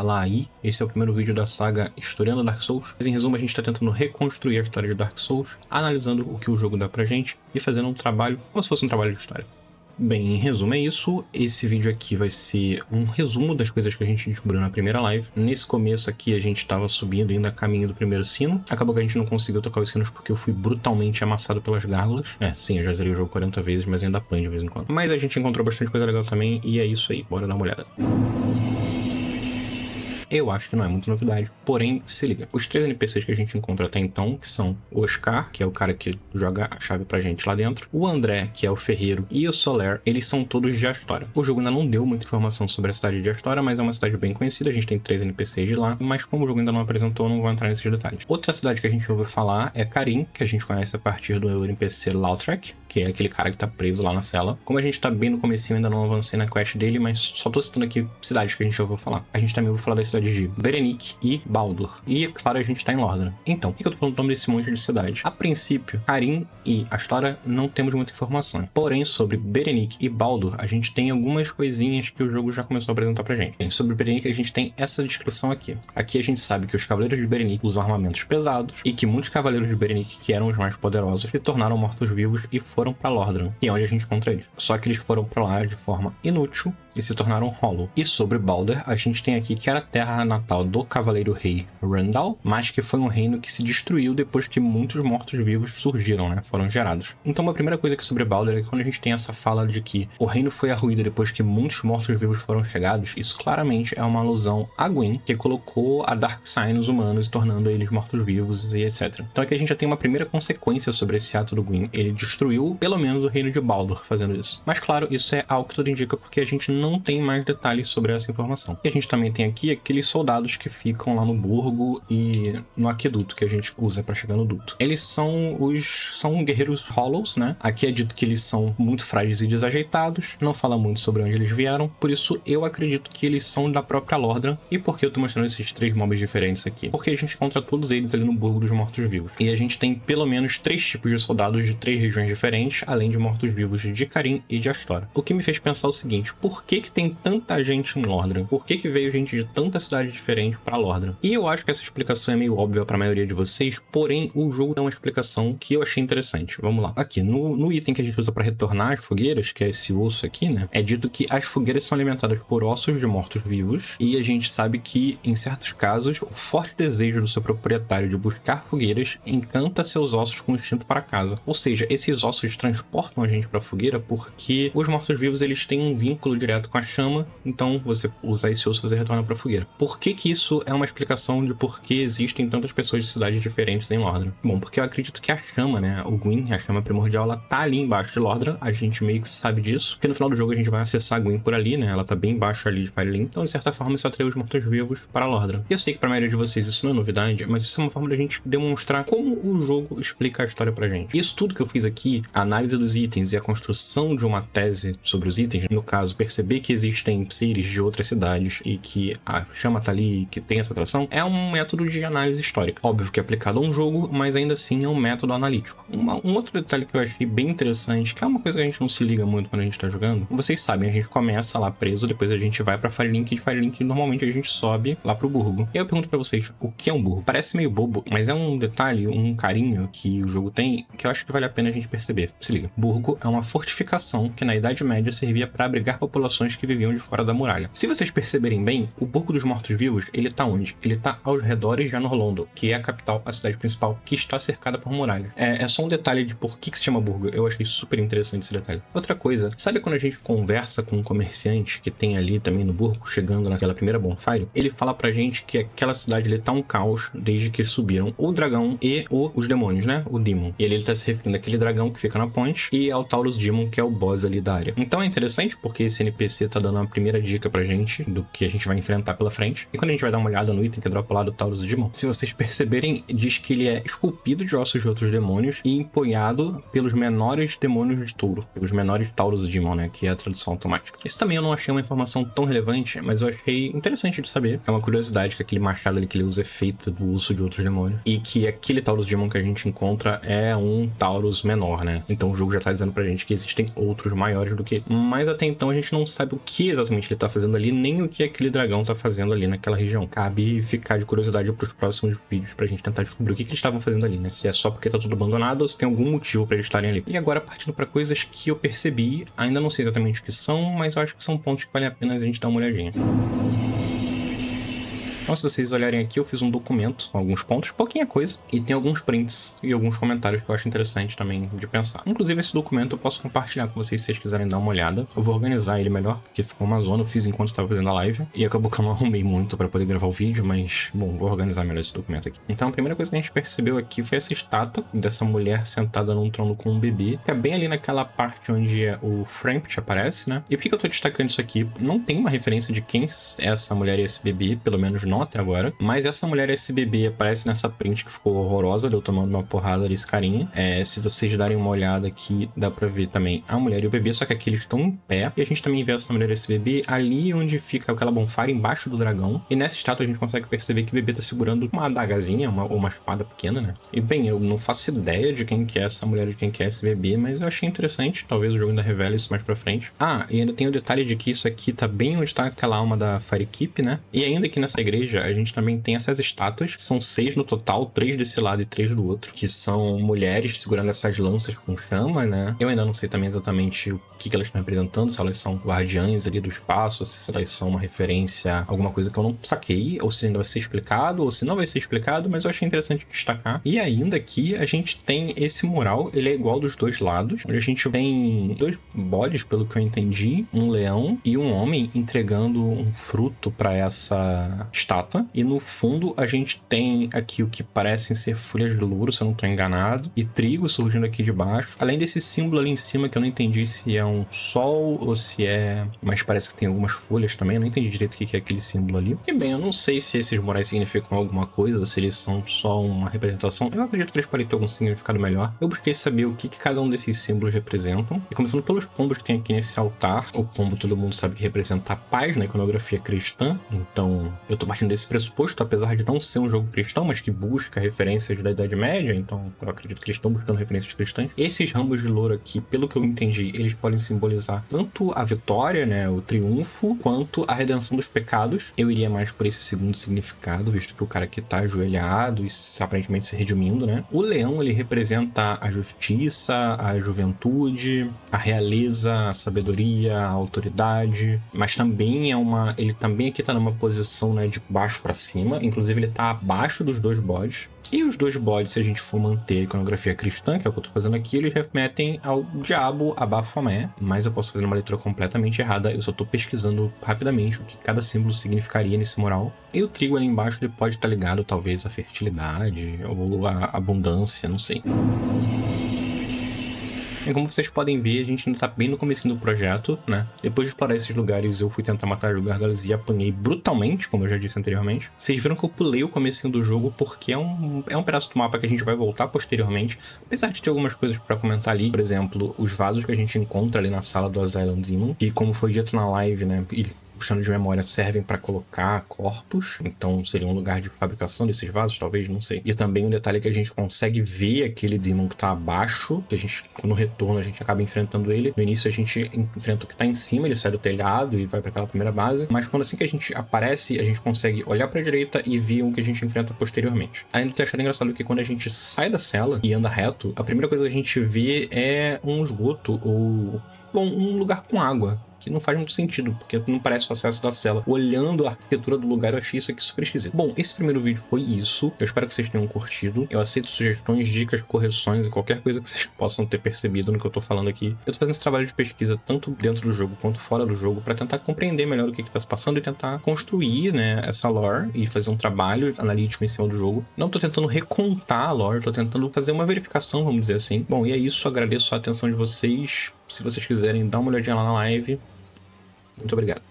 lá aí. Esse é o primeiro vídeo da saga Historiando Dark Souls. Mas em resumo, a gente tá tentando reconstruir a história de Dark Souls, analisando o que o jogo dá pra gente e fazendo um trabalho como se fosse um trabalho de história. Bem, em resumo é isso. Esse vídeo aqui vai ser um resumo das coisas que a gente descobriu na primeira live. Nesse começo aqui a gente estava subindo ainda a caminho do primeiro sino. Acabou que a gente não conseguiu tocar os sinos porque eu fui brutalmente amassado pelas gárgulas. Sim, eu já zerei o jogo 40 vezes, mas ainda apanho de vez em quando. Mas a gente encontrou bastante coisa legal também e é isso aí. Bora dar uma olhada. Eu acho que não é muita novidade, porém, se liga. Os 3 NPCs que a gente encontra até então, que são o Oscar, que é o cara que joga a chave pra gente lá dentro, o André, que é o ferreiro, e o Soler, eles são todos de Astora. O jogo ainda não deu muita informação sobre a cidade de Astora, mas é uma cidade bem conhecida, a gente tem 3 NPCs de lá, mas como o jogo ainda não apresentou, eu não vou entrar nesses detalhes. Outra cidade que a gente ouviu falar é Carim, que a gente conhece a partir do NPC Lautrec, que é aquele cara que tá preso lá na cela. Como a gente tá bem no comecinho, ainda não avancei na quest dele, mas só tô citando aqui cidades que a gente ouviu falar. A gente também ouviu falar da cidade de Berenice e Baldur. E, é claro, a gente tá em Lordaeron. Então, por que eu tô falando o nome desse monte de cidade? A princípio, Carim e Astora não temos muita informação. Porém, sobre Berenice e Baldur, a gente tem algumas coisinhas que o jogo já começou a apresentar pra gente. Bem, sobre Berenice, a gente tem essa descrição aqui. Aqui a gente sabe que os cavaleiros de Berenice usam armamentos pesados e que muitos cavaleiros de Berenice, que eram os mais poderosos, se tornaram mortos-vivos e foram pra Lordaeron, que é onde a gente encontra eles. Só que eles foram pra lá de forma inútil e se tornaram Hollow. E sobre Baldur, a gente tem aqui que era a terra natal do cavaleiro rei Randall, mas que foi um reino que se destruiu depois que muitos mortos-vivos surgiram, né? Foram gerados. Então, uma primeira coisa que sobre Baldur é que quando a gente tem essa fala de que o reino foi arruído depois que muitos mortos-vivos foram chegados, isso claramente é uma alusão a Gwyn, que colocou a Darkseid nos humanos, tornando eles mortos-vivos e etc. Então aqui a gente já tem uma primeira consequência sobre esse ato do Gwyn. Ele destruiu, pelo menos, o reino de Baldur fazendo isso. Mas claro, isso é algo que tudo indica porque a gente não tem mais detalhes sobre essa informação. E a gente também tem aqui aqueles soldados que ficam lá no burgo e no aqueduto que a gente usa para chegar no duto. Eles são guerreiros Hollows, né? Aqui é dito que eles são muito frágeis e desajeitados, não fala muito sobre onde eles vieram, por isso eu acredito que eles são da própria Lordaeron. E por que eu tô mostrando esses 3 mobs diferentes aqui? Porque a gente encontra todos eles ali no burgo dos mortos-vivos. E a gente tem pelo menos 3 tipos de soldados de 3 regiões diferentes, além de mortos-vivos de Carim e de Astora. O que me fez pensar o seguinte: por que tem tanta gente em Lordaeron? Por que veio gente de tanta cidade diferente pra Lordaeron? E eu acho que essa explicação é meio óbvia pra maioria de vocês, porém o jogo dá uma explicação que eu achei interessante. Vamos lá. Aqui, no item que a gente usa pra retornar as fogueiras, que é esse osso aqui, né? É dito que as fogueiras são alimentadas por ossos de mortos-vivos, e a gente sabe que, em certos casos, o forte desejo do seu proprietário de buscar fogueiras encanta seus ossos com instinto para casa. Ou seja, esses ossos transportam a gente pra fogueira porque os mortos-vivos, eles têm um vínculo direto com a chama, então você usar esse osso, você retorna pra fogueira. Por que isso é uma explicação de por que existem tantas pessoas de cidades diferentes em Lordaeron? Bom, porque eu acredito que a chama, né, o Gwyn, a chama primordial, ela tá ali embaixo de Lordaeron, a gente meio que sabe disso, porque no final do jogo a gente vai acessar a Gwyn por ali, né, ela tá bem embaixo ali de Firelink, então de certa forma isso atrai os mortos-vivos para Lordaeron. E eu sei que pra maioria de vocês isso não é novidade, mas isso é uma forma da gente demonstrar como o jogo explica a história pra gente. Isso tudo que eu fiz aqui, a análise dos itens e a construção de uma tese sobre os itens, no caso, perceber que existem seres de outras cidades e que a chama tá ali, que tem essa atração, é um método de análise histórica. Óbvio que é aplicado a um jogo, mas ainda assim é um método analítico. Um outro detalhe que eu achei bem interessante, que é uma coisa que a gente não se liga muito quando a gente tá jogando, vocês sabem, a gente começa lá preso, depois a gente vai pra Firelink, e de Firelink normalmente a gente sobe lá pro burgo. E aí eu pergunto pra vocês, o que é um burgo? Parece meio bobo, mas é um detalhe, um carinho que o jogo tem, que eu acho que vale a pena a gente perceber. Se liga, burgo é uma fortificação que na Idade Média servia para abrigar populações que viviam de fora da muralha. Se vocês perceberem bem, o burgo dos mortos-vivos, ele tá onde? Ele tá aos redores de Anor Londo, que é a capital, a cidade principal, que está cercada por muralhas. É só um detalhe de por que se chama burgo. Eu achei super interessante esse detalhe. Outra coisa, sabe quando a gente conversa com um comerciante que tem ali também no burgo, chegando naquela primeira bonfire? Ele fala pra gente que aquela cidade ali tá um caos desde que subiram o dragão e os demônios, né? O Demon. E ele tá se referindo àquele dragão que fica na ponte e ao Taurus Demon, que é o boss ali da área. Então é interessante porque esse NPC tá dando uma primeira dica pra gente do que a gente vai enfrentar pela frente. E quando a gente vai dar uma olhada no item que dropa lá do Taurus Demon, se vocês perceberem, diz que ele é esculpido de ossos de outros demônios e empunhado pelos menores demônios de touro, pelos menores Taurus Demon, né, que é a tradução automática. Isso também eu não achei uma informação tão relevante, mas eu achei interessante de saber. É uma curiosidade que aquele machado ali que ele usa é feito do osso de outros demônios e que aquele Taurus Demon que a gente encontra é um Taurus menor, né? Então o jogo já tá dizendo pra gente que existem outros maiores do que ele. Mas até então a gente não sabe o que exatamente ele tá fazendo ali, nem o que aquele dragão tá fazendo ali naquela região. Cabe ficar de curiosidade pros próximos vídeos pra gente tentar descobrir o que eles estavam fazendo ali, né? Se é só porque tá tudo abandonado ou se tem algum motivo pra eles estarem ali. E agora, partindo pra coisas que eu percebi, ainda não sei exatamente o que são, mas eu acho que são pontos que vale a pena a gente dar uma olhadinha. Então, se vocês olharem aqui, eu fiz um documento com alguns pontos, pouquinha coisa, e tem alguns prints e alguns comentários que eu acho interessante também de pensar. Inclusive, esse documento eu posso compartilhar com vocês se vocês quiserem dar uma olhada. Eu vou organizar ele melhor, porque ficou uma zona, eu fiz enquanto estava fazendo a live, e acabou que eu não arrumei muito para poder gravar o vídeo, mas, bom, vou organizar melhor esse documento aqui. Então, a primeira coisa que a gente percebeu aqui foi essa estátua dessa mulher sentada num trono com um bebê, que é bem ali naquela parte onde o Frampt aparece, né? E por que eu tô destacando isso aqui? Não tem uma referência de quem é essa mulher e esse bebê, pelo menos não até agora, mas essa mulher e esse bebê aparece nessa print que ficou horrorosa, deu tomando uma porrada desse carinha. Se vocês darem uma olhada aqui, dá pra ver também a mulher e o bebê, só que aqui eles estão em pé, e a gente também vê essa mulher e esse bebê ali onde fica aquela bonfire embaixo do dragão, e nessa estátua a gente consegue perceber que o bebê tá segurando uma adagazinha, ou uma espada pequena, né? E bem, eu não faço ideia de quem que é essa mulher e de quem que é esse bebê, mas eu achei interessante, talvez o jogo ainda revele isso mais pra frente. E ainda tem o detalhe de que isso aqui tá bem onde tá aquela alma da Firekeep, né? E ainda aqui nessa igreja, a gente também tem essas estátuas, são 6 no total, 3 desse lado e 3 do outro, que são mulheres segurando essas lanças com chama, né? Eu ainda não sei também exatamente o que elas estão representando, se elas são guardiães ali do espaço, se elas são uma referência a alguma coisa que eu não saquei, ou se ainda vai ser explicado, ou se não vai ser explicado, mas eu achei interessante destacar. E ainda aqui a gente tem esse mural, ele é igual dos dois lados, onde a gente tem 2 bodes, pelo que eu entendi, um leão e um homem entregando um fruto para essa estátua, e no fundo a gente tem aqui o que parecem ser folhas de louro, se eu não estou enganado, e trigo surgindo aqui de baixo, além desse símbolo ali em cima que eu não entendi se é um sol ou se é... mas parece que tem algumas folhas também, eu não entendi direito o que é aquele símbolo ali. E bem, eu não sei se esses murais significam alguma coisa ou se eles são só uma representação, eu acredito que eles podem ter algum significado melhor. Eu busquei saber o que cada um desses símbolos representam, e começando pelos pombos que tem aqui nesse altar, o pombo todo mundo sabe que representa a paz na iconografia cristã, então eu tô partindo desse pressuposto, apesar de não ser um jogo cristão, mas que busca referências da Idade Média, então eu acredito que eles estão buscando referências cristãs. Esses ramos de louro aqui, pelo que eu entendi, eles podem simbolizar tanto a vitória, né, o triunfo, quanto a redenção dos pecados. Eu iria mais por esse segundo significado, visto que o cara aqui tá ajoelhado e aparentemente se redimindo, né? O leão, ele representa a justiça, a juventude, a realeza, a sabedoria, a autoridade, mas também ele também aqui tá numa posição, né, de baixo para cima, inclusive ele tá abaixo dos 2 bodes. E os 2 bodes, se a gente for manter a iconografia cristã, que é o que eu tô fazendo aqui, eles remetem ao diabo, a Baphomet, mas eu posso fazer uma leitura completamente errada, eu só tô pesquisando rapidamente o que cada símbolo significaria nesse mural. E o trigo ali embaixo, ele pode estar ligado talvez à fertilidade ou à abundância, não sei. E como vocês podem ver, a gente ainda tá bem no comecinho do projeto, né? Depois de explorar esses lugares, eu fui tentar matar os gargalos e apanhei brutalmente, como eu já disse anteriormente. Vocês viram que eu pulei o comecinho do jogo porque é um pedaço do mapa que a gente vai voltar posteriormente, apesar de ter algumas coisas pra comentar ali. Por exemplo, os vasos que a gente encontra ali na sala do Asylum Demon, que como foi dito na live, né? Puxando de memória, servem para colocar corpos, então seria um lugar de fabricação desses vasos, talvez, não sei. E também um detalhe que a gente consegue ver aquele Demon que tá abaixo, que a gente, no retorno, a gente acaba enfrentando ele. No início a gente enfrenta o que tá em cima, ele sai do telhado e vai para aquela primeira base, mas quando assim que a gente aparece, a gente consegue olhar para a direita e ver o que a gente enfrenta posteriormente. Além de ter achado engraçado que quando a gente sai da cela e anda reto, a primeira coisa que a gente vê é um esgoto ou, bom, um lugar com água, que não faz muito sentido, porque não parece o acesso da cela. Olhando a arquitetura do lugar, eu achei isso aqui super esquisito. Bom, esse primeiro vídeo foi isso. Eu espero que vocês tenham curtido. Eu aceito sugestões, dicas, correções e qualquer coisa que vocês possam ter percebido no que eu tô falando aqui. Eu tô fazendo esse trabalho de pesquisa tanto dentro do jogo quanto fora do jogo para tentar compreender melhor o que tá se passando e tentar construir, né, essa lore e fazer um trabalho analítico em cima do jogo. Não tô tentando recontar a lore, tô tentando fazer uma verificação, vamos dizer assim. Bom, e é isso. Agradeço a atenção de vocês. Se vocês quiserem dar uma olhadinha lá na live. Muito obrigado.